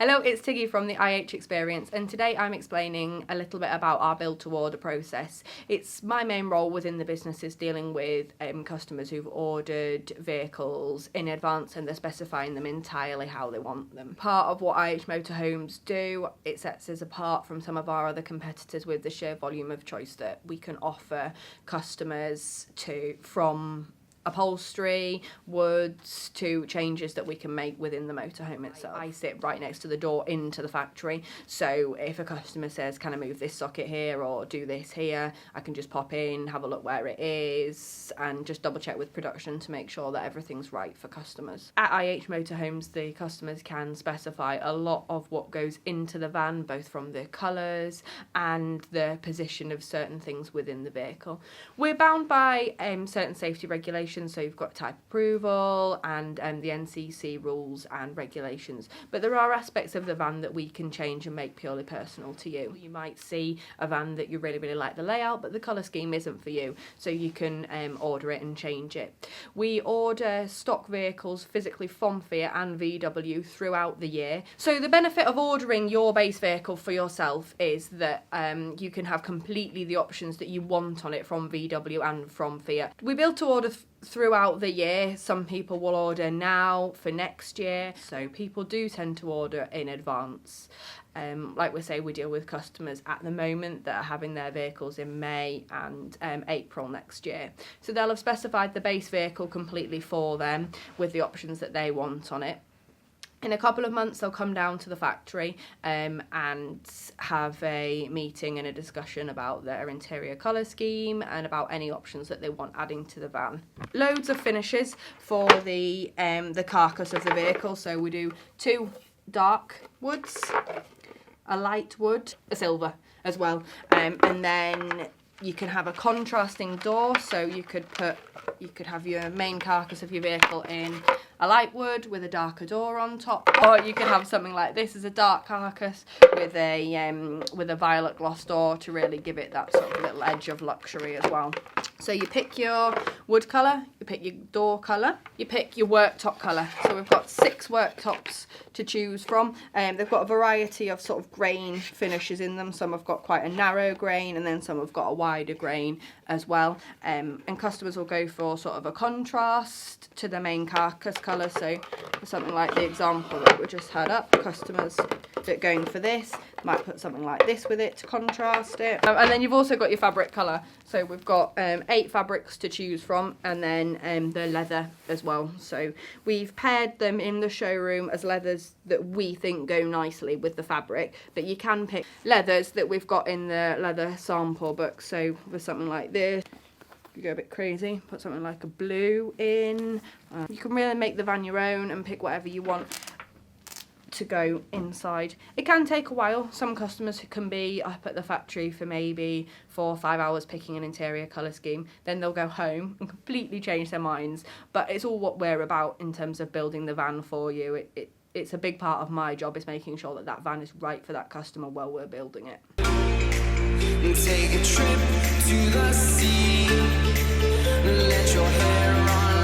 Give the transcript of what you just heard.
Hello, it's Tiggy from the IH Experience, and today I'm explaining a little bit about our build to order process. It's my main role within the business is dealing with customers who've ordered vehicles in advance and they're specifying them entirely how they want them. Part of what IH Motorhomes do, it sets us apart from some of our other competitors with the sheer volume of choice that we can offer customers from upholstery, woods, to changes that we can make within the motorhome itself. I sit right next to the door into the factory, so if a customer says, can I move this socket here or do this here, I can just pop in, have a look where it is, and just double check with production to make sure that everything's right for customers. At IH Motorhomes, the customers can specify a lot of what goes into the van, both from the colours and the position of certain things within the vehicle. We're bound by certain safety regulations, so you've got type approval and the NCC rules and regulations, but there are aspects of the van that we can change and make purely personal to you. You might see a van that you really like the layout, but the colour scheme isn't for you, so you can order it and change it. We order stock vehicles physically from Fiat and VW throughout the year, so the benefit of ordering your base vehicle for yourself is that you can have completely the options that you want on it from VW and from Fiat. We build to order throughout the year. Some people will order now for next year, so people do tend to order in advance. Like we say, we deal with customers at the moment that are having their vehicles in May and April next year, so they'll have specified the base vehicle completely for them with the options that they want on it. In a couple of months, they'll come down to the factory and have a meeting and a discussion about their interior colour scheme and about any options that they want adding to the van. Loads of finishes for the carcass of the vehicle. So we do 2 dark woods, a light wood, a silver as well, and then you can have a contrasting door. So you could have your main carcass of your vehicle in a light wood with a darker door on top, or you could have something like this as a dark carcass with a violet gloss door to really give it that sort of little edge of luxury as well. So you pick your wood colour, you pick your door colour, you pick your worktop colour. So we've got 6 worktops to choose from. They've got a variety of sort of grain finishes in them. Some have got quite a narrow grain and then some have got a wider grain as well. And customers will go for sort of a contrast to the main carcass colour. So for something like the example that we just had up, customers that are going for this might put something like this with it to contrast it. And then you've also got your fabric colour. So we've got 8 fabrics to choose from, and then the leather as well. So we've paired them in the showroom as leathers that we think go nicely with the fabric, but you can pick leathers that we've got in the leather sample book. So with something like this, you go a bit crazy, put something like a blue in. You can really make the van your own and pick whatever you want to go inside. It can take a while. Some customers can be up at the factory for maybe 4 or 5 hours picking an interior colour scheme, then they'll go home and completely change their minds, but it's all what we're about in terms of building the van for you. It's a big part of my job, is making sure that that van is right for that customer while we're building it. Take a trip to the sea, let your hair run